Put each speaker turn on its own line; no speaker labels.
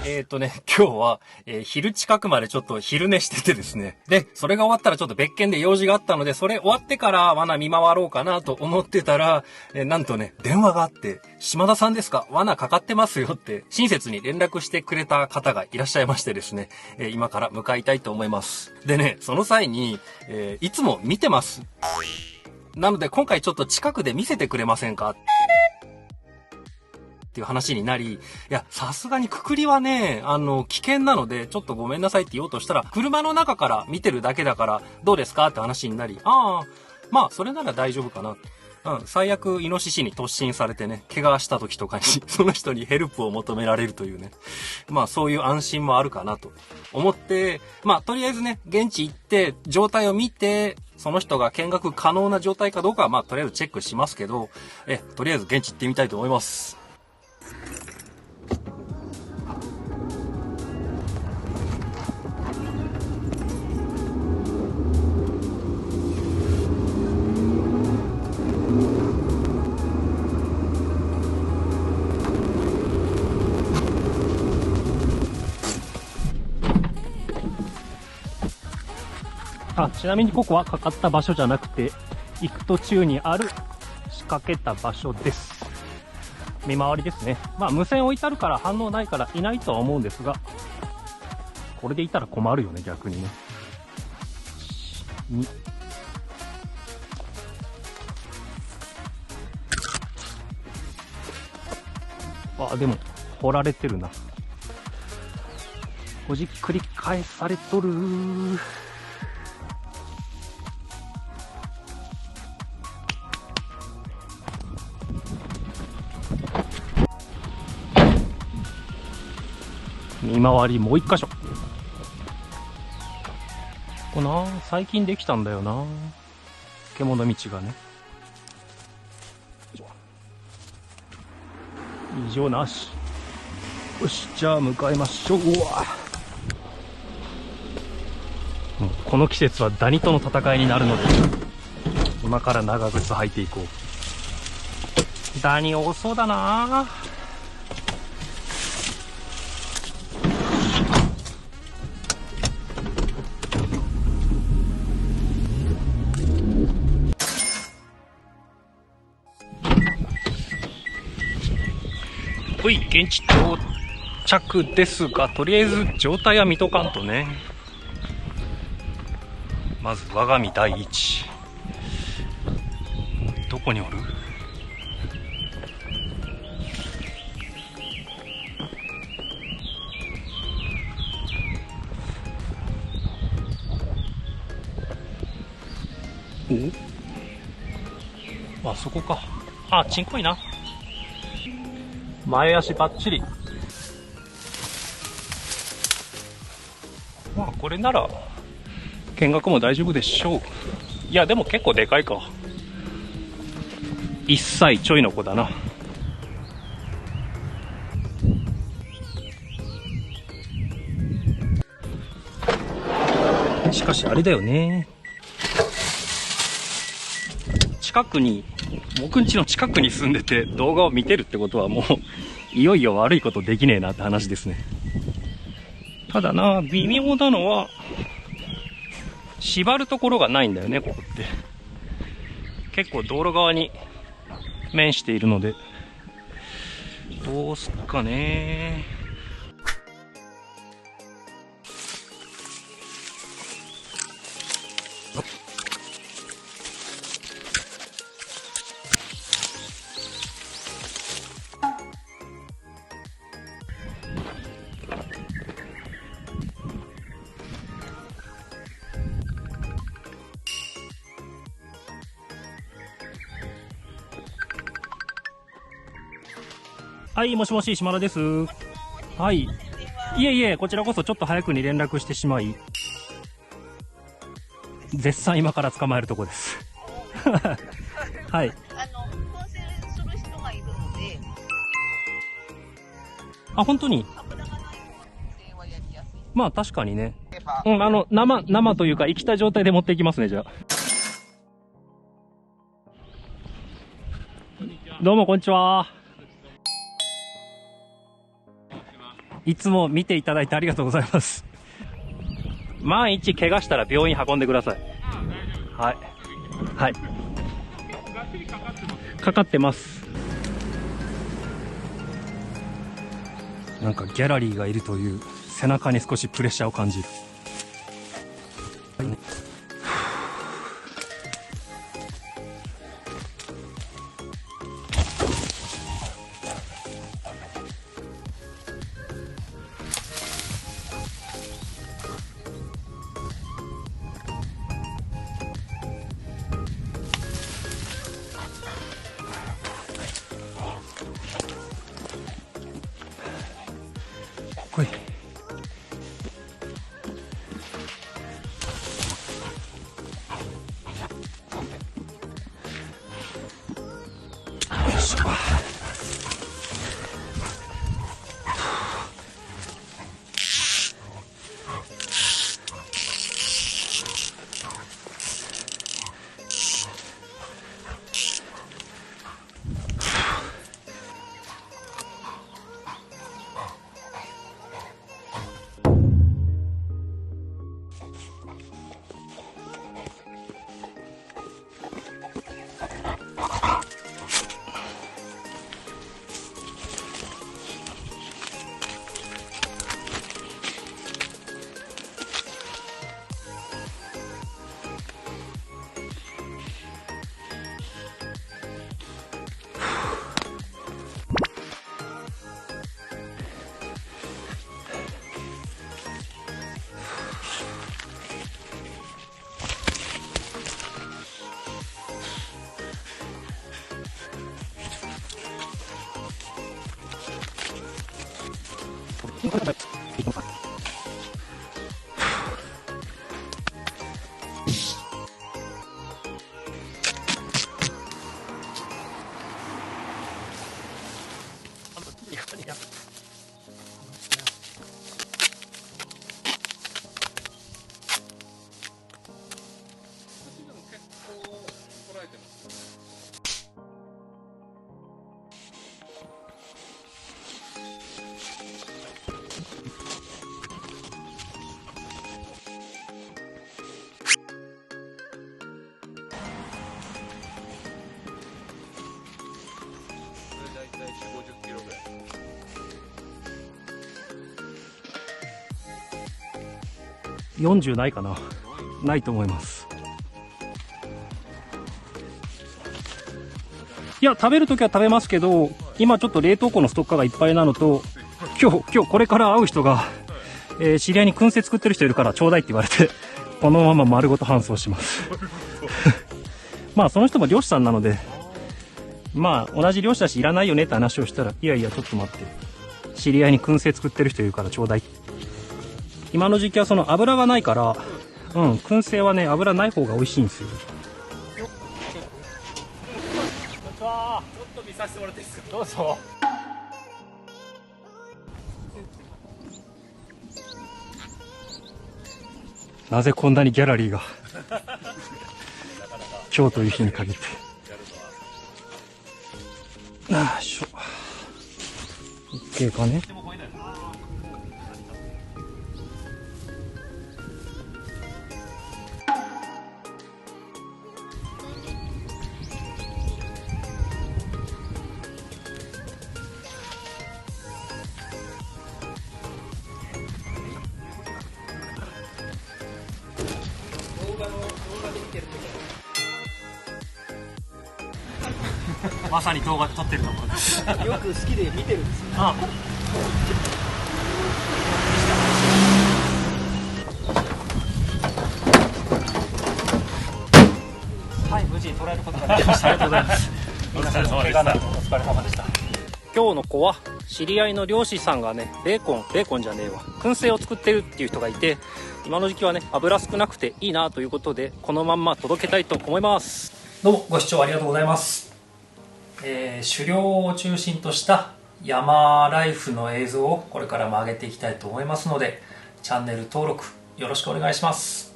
今日は、昼近くまでちょっと昼寝しててですね。で、それが終わったらちょっと別件で用事があったので、それ終わってから罠見回ろうかなと思ってたら、なんとね、電話があって、島田さんですか？罠かかってますよって、親切に連絡してくれた方がいらっしゃいましてですね、今から向かいたいと思います。でね、その際に、いつも見てます。なので今回ちょっと近くで見せてくれませんか？っていう話になり、いや、さすがにくくりはね、危険なので、ちょっとごめんなさいって言おうとしたら、車の中から見てるだけだから、どうですかって話になり、まあ、それなら大丈夫かな。最悪、イノシシに突進されてね、怪我した時とかに、その人にヘルプを求められるというね。まあ、そういう安心もあるかなと思って、まあ、とりあえずね、現地行って、状態を見て、その人が見学可能な状態かどうかは、まあ、とりあえずチェックしますけど、とりあえず現地行ってみたいと思います。ちなみにここはかかった場所じゃなくて、行く途中にある仕掛けた場所です。見回りですね。まあ無線置いてあるから反応ないからいないとは思うんですが、これでいたら困るよね、逆にね。でも、掘られてるな。ほじくり返されとるー。見回りもう一箇所。これ最近できたんだよな。獣道がね。異常なし。よし、じゃあ向かいましょう。この季節はダニとの戦いになるので、今から長靴履いていこう。ダニ多そうだな。現地到着ですが、とりあえず状態は見とかんとね。まず我が身第一。どこにおる？あそこか。ちんこいな。前足バッチリ。まあこれなら見学も大丈夫でしょう。いやでも結構でかいか。1歳ちょいの子だな。しかしあれだよね。僕ん家の近くに住んでて動画を見てるってことはもういよいよ悪いことできねえなって話ですね。ただな、微妙なのは縛るところがないんだよね、ここって。結構道路側に面しているので、どうすっかね。はい、もしもし、島田です。はい。いえいえ、こちらこそちょっと早くに連絡してしまい、絶賛今から捕まえるとこです。はい。
当選する人がいるので。
本当に？まあ確かにね。生というか生きた状態で持っていきますね、じゃあ。どうもこんにちは。いつも見ていただいてありがとうございます。万一怪我したら病院運んでください。はい。はい。かかってます。なんかギャラリーがいるという背中に少しプレッシャーを感じる。来い。よいしょ。40ないかな。ないと思います。いや、食べるときは食べますけど、今ちょっと冷凍庫のストッカーがいっぱいなのと、今日これから会う人が、知り合いに燻製作ってる人いるからちょうだいって言われて、このまま丸ごと搬送します。まあその人も漁師さんなので、まあ同じ漁師だしいらないよねって話をしたら、いやいやちょっと待って、知り合いに燻製作ってる人いるからちょうだい。今の時期はその油がないから、燻製はね、油ない方が美味しいんですよ。ちょっと見させてもらっていいですか。どうぞ。なぜこんなにギャラリーが今日という日に限って。よいしょ。OK かね。まさに動画で撮ってるところです。
よく好きで見てるんですよ。
あはい、無事に捉えることができました。ありがとうございます。皆さん怪我なくお疲れ様でした。今日の子は知り合いの漁師さんがね、ベーコンじゃねえわ、燻製を作ってるっていう人がいて、今の時期はね、油少なくていいなということで、このまんま届けたいと思います。どうもご視聴ありがとうございます。狩猟を中心とした山ライフの映像をこれからも上げていきたいと思いますので、チャンネル登録よろしくお願いします。